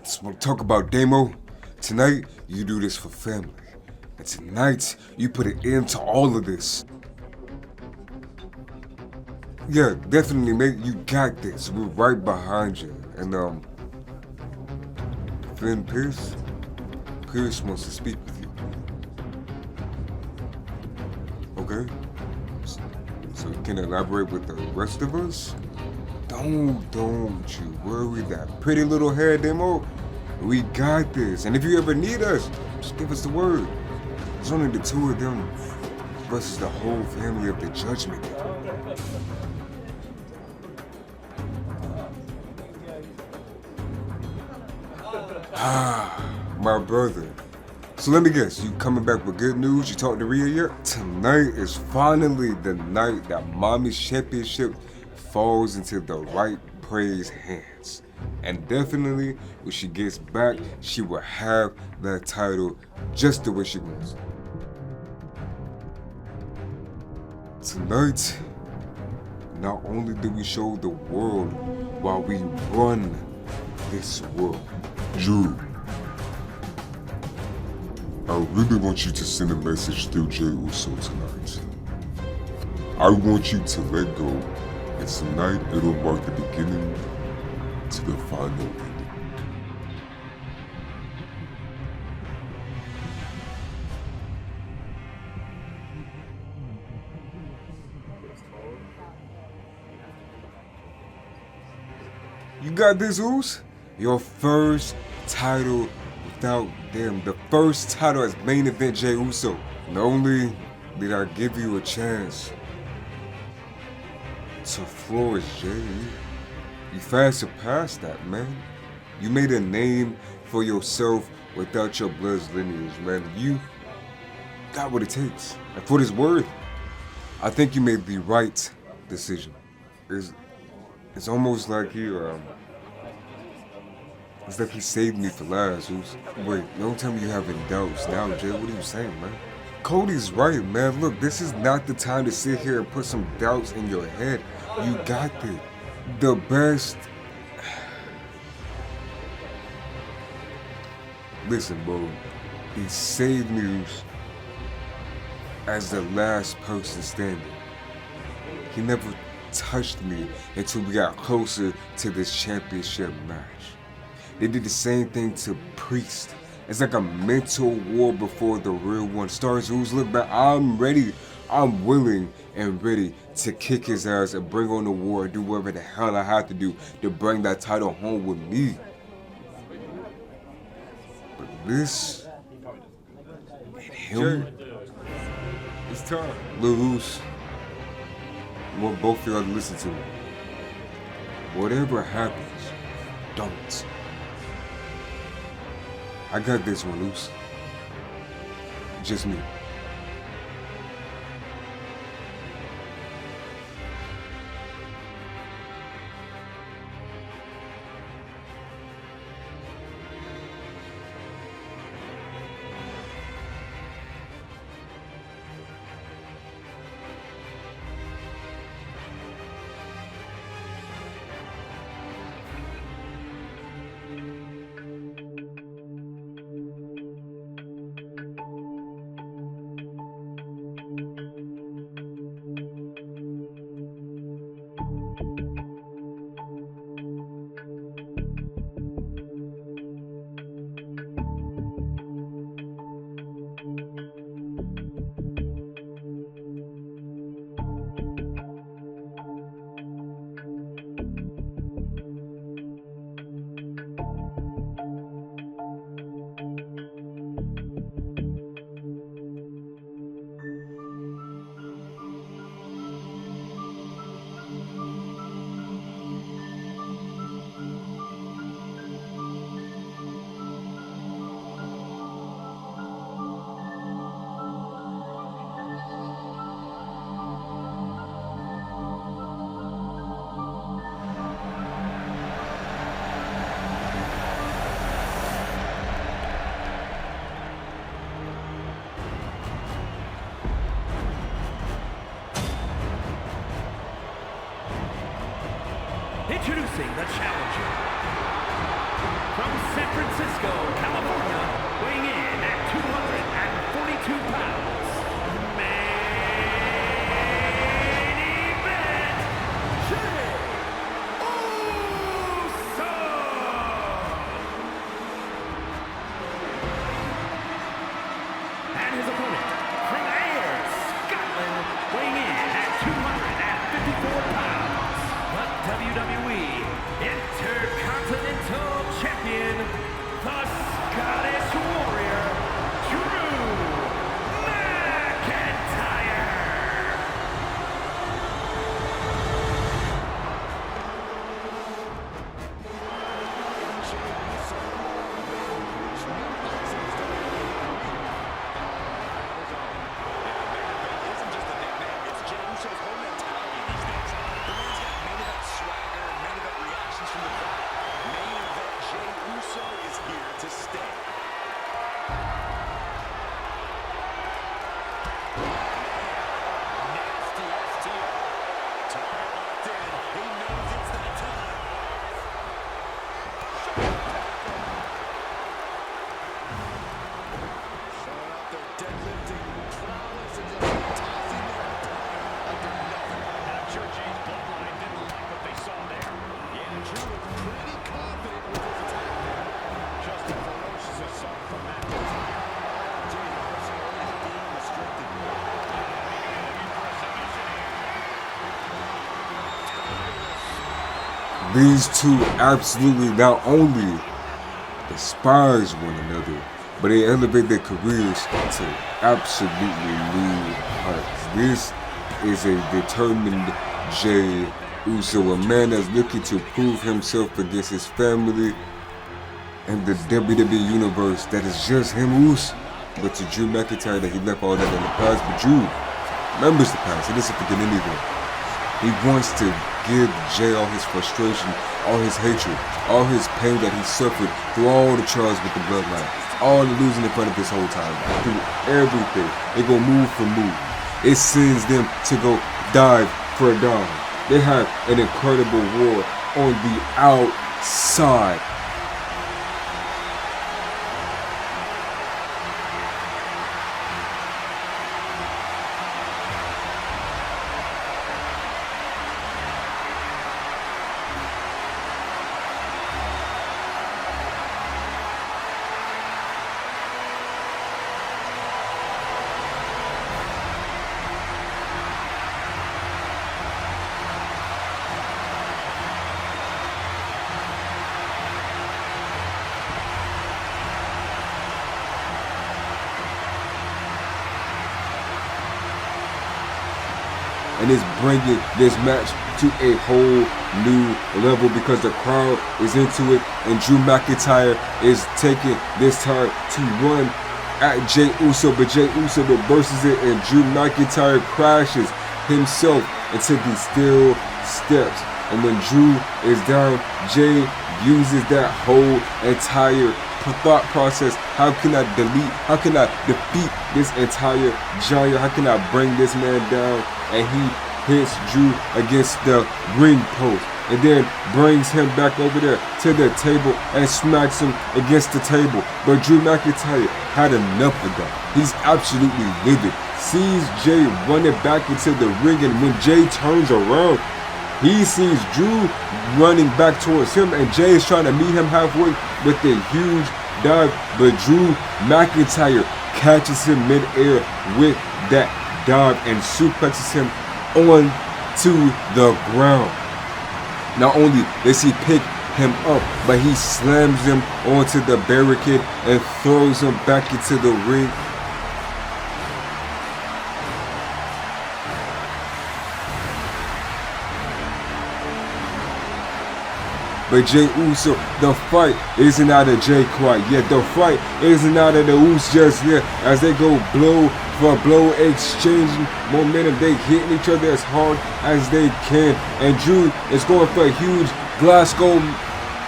Just want to talk about Demo. Tonight, you do this for family. And tonight, you put an end to all of this. Yeah, definitely, mate. You got this. We're right behind you. And, Finn Pierce? Pierce wants to speak with you. Okay? So you can elaborate with the rest of us? Don't you worry that pretty little hair Demo. We got this. And if you ever need us, just give us the word. There's only the two of them versus the whole family of the Judgment. My brother. So let me guess, you coming back with good news? You talked to Rhea yet? Tonight is finally the night that Mommy's championship falls into the right prey's hands. And definitely, when she gets back, she will have that title just the way she wants. Tonight, not only do we show the world while we run this world. Drew, I really want you to send a message through Jey Uso tonight. I want you to let go, and tonight it'll mark the beginning to the final ending. You got this, Oos? Your first title without them. The first title as main event Jey Uso. Not only did I give you a chance to flourish, Jey, you fast surpassed that, man. You made a name for yourself without your blood's lineage, man. You got what it takes. And for this word, I think you made the right decision. It's almost like it's like he saved me for last. Wait, don't tell me you having doubts now, Jey. What are you saying, man? Cody's right, man. Look, this is not the time to sit here and put some doubts in your head. You got this. The best. Listen, bro. He saved me as the last person standing. He never touched me until we got closer to this championship match. They did the same thing to Priest. It's like a mental war before the real one starts. Who's look back? I'm ready. I'm willing and ready to kick his ass and bring on the war and do whatever the hell I have to do to bring that title home with me. But this and him, it's time. Lose. I want both of y'all to listen to me. Whatever happens, don't. I got this one, Luce. Just me. Introducing the challenger From San Francisco, California, weighing in at 242 pounds, main event, Jey Uso! And his opponent, from Ayr, Scotland, weighing in at 254 pounds, the WWE Intercontinental Champion, the Scottish Warrior, Drew McIntyre. Isn't just a nickname, it's Jey Uso's whole mentality these days. The man's got main event swagger and main event reactions from the crowd. Main event Jey Uso is here to stay. Nasty FTO. Target locked in. He knows it's that time. Showing out their deadlifting prowess and just tossing their opponent under nothing. And I'm sure Jey's bloodline didn't like what they saw there. Yeah, Drew was pretty confident with his attack there. Just as ferocious assault from McIntyre. Jey Uso is being restricted. These two absolutely not only despise one another, but they elevate their careers to absolutely new heights. This is a determined Jey Uso, a man that's looking to prove himself against his family and the WWE Universe that is just him, Uso. But to Drew McIntyre, that he left all that in the past, but Drew remembers the past. He doesn't forget anything. He wants to give Jey all his frustration, all his hatred, all his pain that he suffered through all the trials with the bloodline, all the losing in front of this whole time, through everything. They go move for move. It sends them to go dive for a dive. They have an incredible war on the outside. And it's bringing this match to a whole new level because the crowd is into it, and Drew McIntyre is taking this time to run at Jey Uso, but Jey Uso reverses it, and Drew McIntyre crashes himself into the steel steps. And when Drew is down, Jey uses that whole entire thought process. How can I defeat this entire giant? How can I bring this man down? And he hits Drew against the ring post, and then brings him back over there to the table and smacks him against the table. But Drew McIntyre had enough of that. He's absolutely livid. Sees Jey running back into the ring, and when Jey turns around, he sees Drew running back towards him, and Jey is trying to meet him halfway with a huge dive, but Drew McIntyre catches him mid-air with that dive and suplexes him onto the ground. Not only does he pick him up, but he slams him onto the barricade and throws him back into the ring. But Jey Uso, the fight isn't out of Jey quite yet. The fight isn't out of the Usos just yet. As they go blow for blow, exchanging momentum, they hitting each other as hard as they can. And Drew is going for a huge Glasgow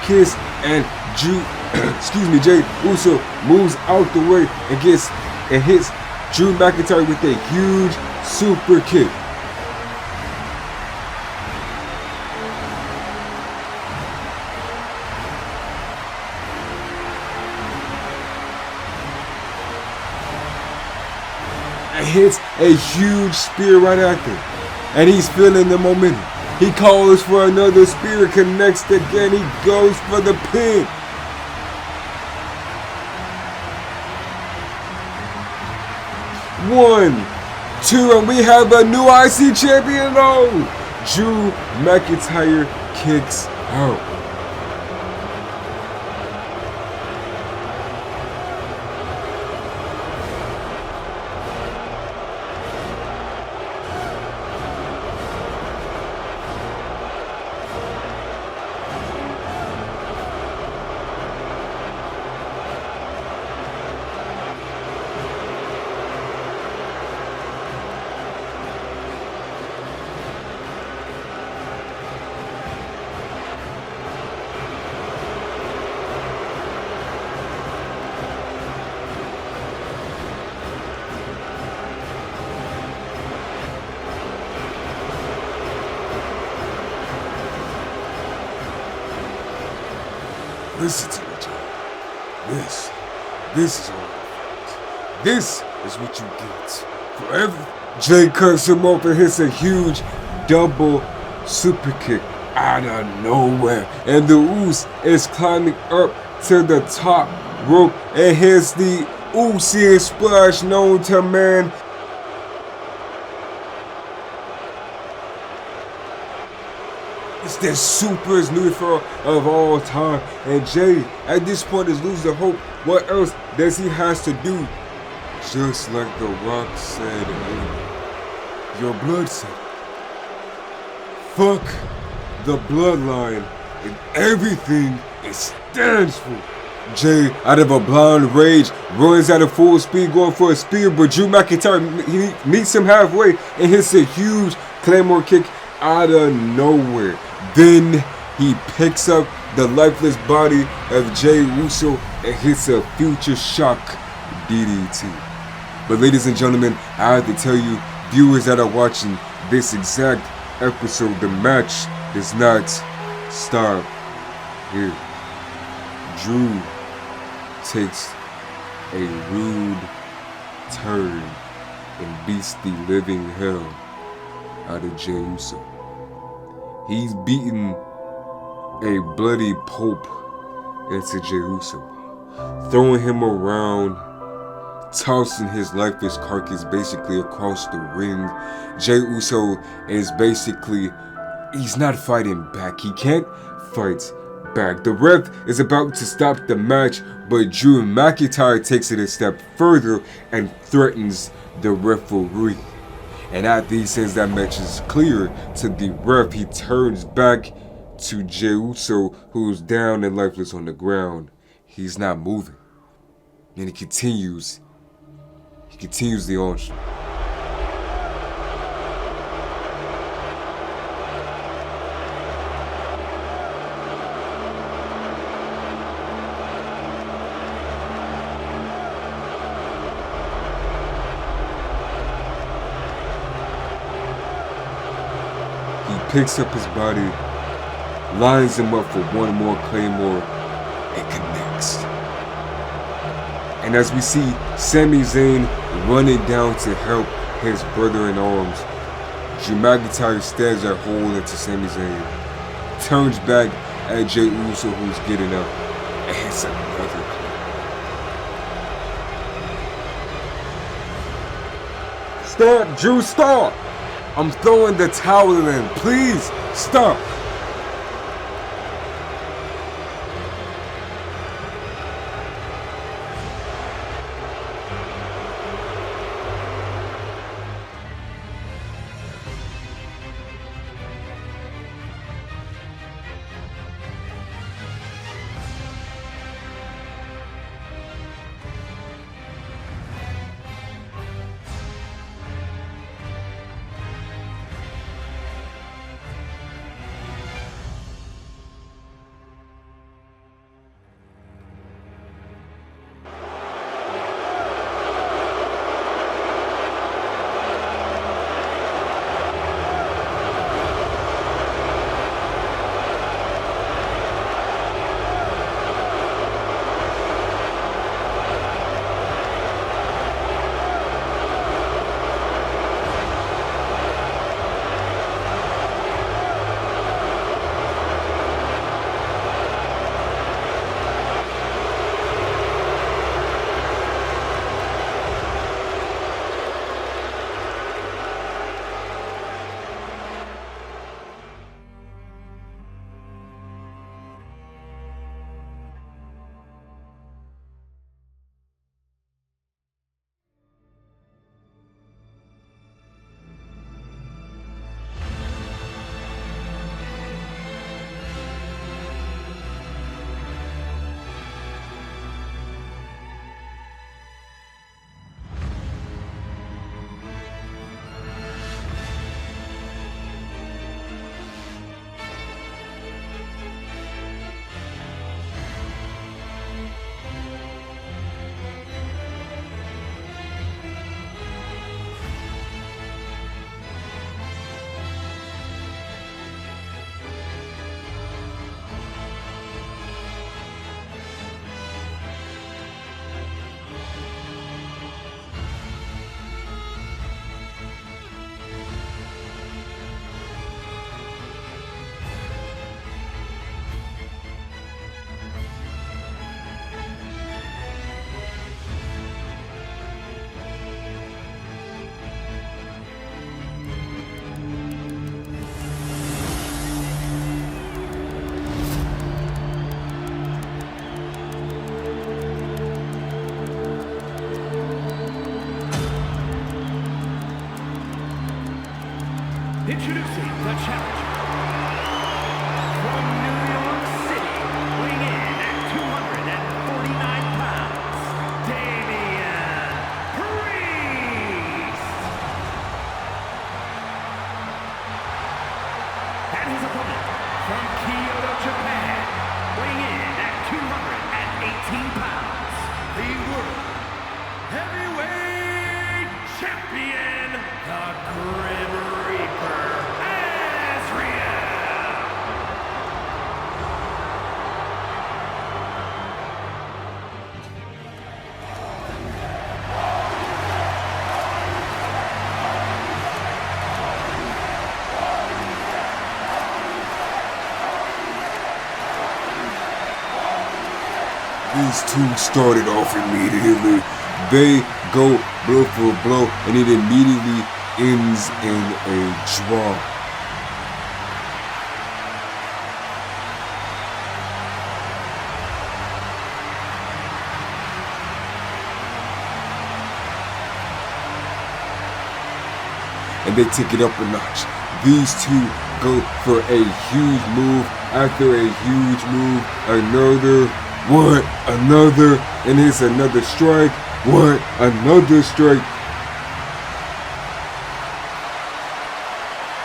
kiss, and Jey Uso moves out the way and hits Drew McIntyre with a huge super kick. and hits a huge spear right after. And he's feeling the momentum. He calls for another spear, connects again, he goes for the pin. One, two, and we have a new IC champion. Oh, Drew McIntyre kicks out. Listen to me, Joe. This is all right. This is what you get for every. Jay cuts him off and hits a huge double super kick out of nowhere. And the Uce is climbing up to the top rope and hits the Uce splash known to man. It's the superest neutral of all time. And Jay, at this point, is losing hope. What else does he has to do? Just like The Rock said earlier. Your blood said. Fuck the bloodline and everything it stands for. Jay, out of a blind rage, runs at a full speed going for a spear, but Drew McIntyre meets him halfway and hits a huge Claymore kick out of nowhere. Then he picks up the lifeless body of Jey Uso and hits a future shock DDT. But ladies and gentlemen, I have to tell you, viewers that are watching this exact episode, the match does not stop here. Drew takes a rude turn and beats the living hell out of Jey Uso. He's beaten a bloody Pope into Jey Uso, throwing him around, tossing his lifeless carcass basically across the ring. Jey Uso is basically, he's not fighting back. He can't fight back. The ref is about to stop the match, but Drew McIntyre takes it a step further and threatens the referee. And after he sends that message clear to the ref, he turns back to Jey Uso, who's down and lifeless on the ground. He's not moving. And he continues the onslaught. Picks up his body, lines him up for one more Claymore, and connects. And as we see Sami Zayn running down to help his brother in arms, Drew McIntyre stabs a hole into Sami Zayn, turns back at Jey Uso, who's getting up, and hits another Claymore. Stop, Drew, stop! I'm throwing the towel in. Please stop. Introducing the challenger. From New York City, weighing in at 249 pounds, Damian Priest. And his opponent, from Kyoto, Japan, weighing in at 218 pounds, the World Heavyweight Champion, the Grim Reaper, Azrael. These two started off immediately. They go blow for blow, and it immediately ends in a draw. And they take it up a notch. These two go for a huge move after a huge move. Another, and it's another strike. Another strike.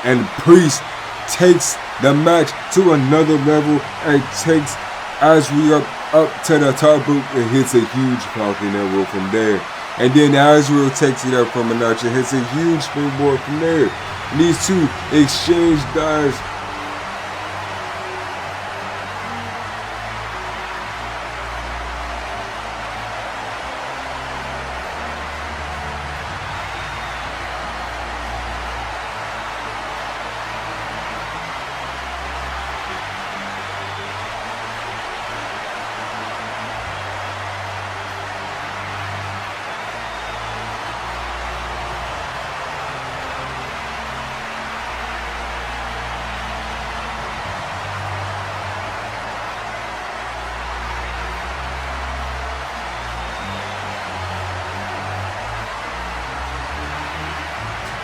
And Priest takes the match to another level and takes Azrael up to the top rope and hits a huge Falcon Arrow from there. And then Azrael takes it up from a notch and hits a huge springboard from there. And these two exchange dives.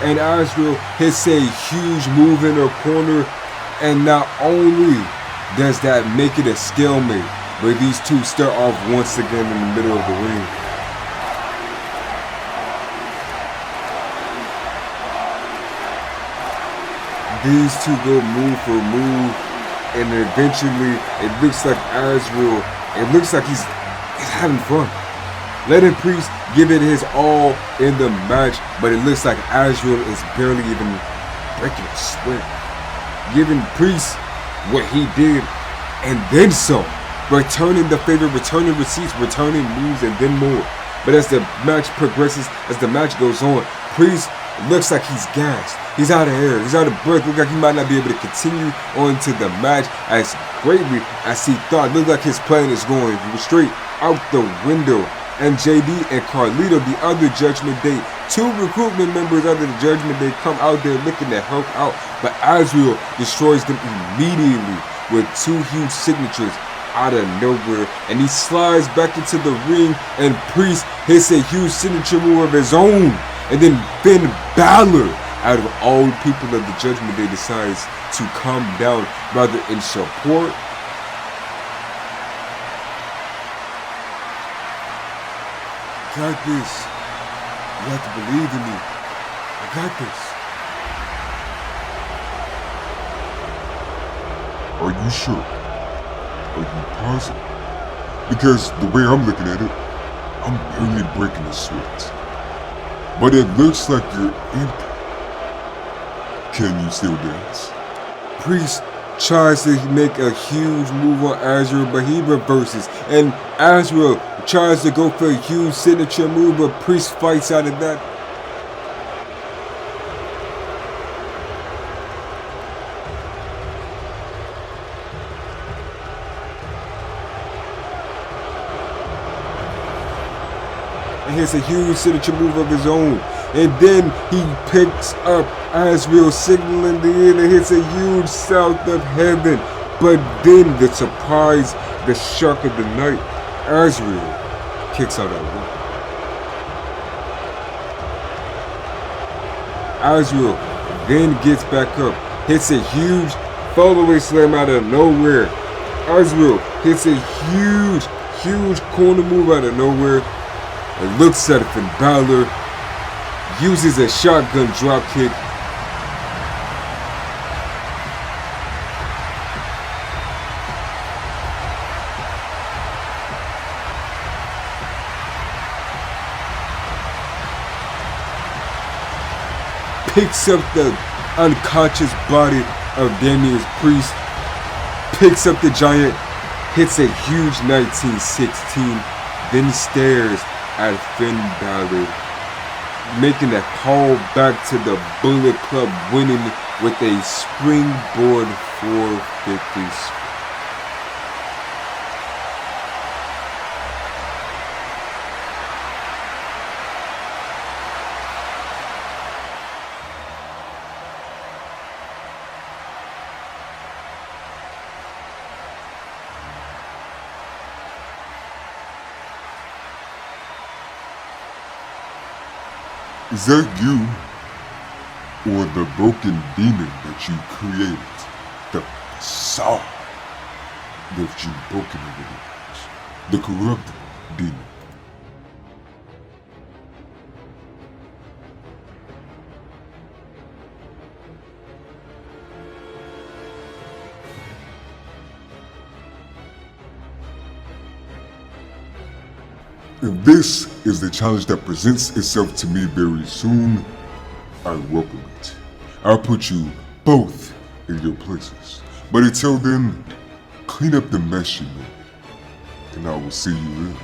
And Azrael hits a huge move in her corner, and not only does that make it a stalemate, but these two start off once again in the middle of the ring. These two go move for move, and eventually it looks like Azrael, it looks like he's having fun. Letting Priest give it his all in the match, but it looks like Azrael is barely even breaking a sweat. Giving Priest what he did, and then some. Returning the favor, returning receipts, returning moves, and then more. But as the match progresses, as the match goes on, Priest looks like he's gassed. He's out of air. He's out of breath. Looks like he might not be able to continue on to the match as greatly as he thought. Looks like his plan is going straight out the window. And JD and Carlito, the other Judgment Day, two recruitment members under the Judgment Day, come out there looking to help out, but Azrael destroys them immediately with two huge signatures out of nowhere, and he slides back into the ring, and Priest hits a huge signature move of his own, and then Finn Balor, out of all people of the Judgment Day, decides to come down rather in support. Got this. You have to believe in me. I got this. Are you sure? Are you positive? Because the way I'm looking at it, I'm barely breaking a sweat. But it looks like you're empty. Can you still dance? Priest tries to make a huge move on Azrael, but he reverses. And Azrael tries to go for a huge signature move, but Priest fights out of that. And hits a huge signature move of his own. And then he picks up Azrael, signaling the end, and hits a huge South of Heaven. But then the surprise, the shock of the night, Azrael kicks out at one. Azrael then gets back up, hits a huge fallaway slam out of nowhere. Israel hits a huge corner move out of nowhere and looks at Finn Balor, uses a shotgun drop kick. Picks up the unconscious body of Damian Priest, picks up the giant, hits a huge 1916, then stares at Finn Balor, making a call back to the Bullet Club, winning with a springboard 450. Is that you? Or the broken demon that you created? The facade that you broken over the years? The corrupt demon? If this is the challenge that presents itself to me very soon, I welcome it. I'll put you both in your places. But until then, clean up the mess you made, and I will see you in.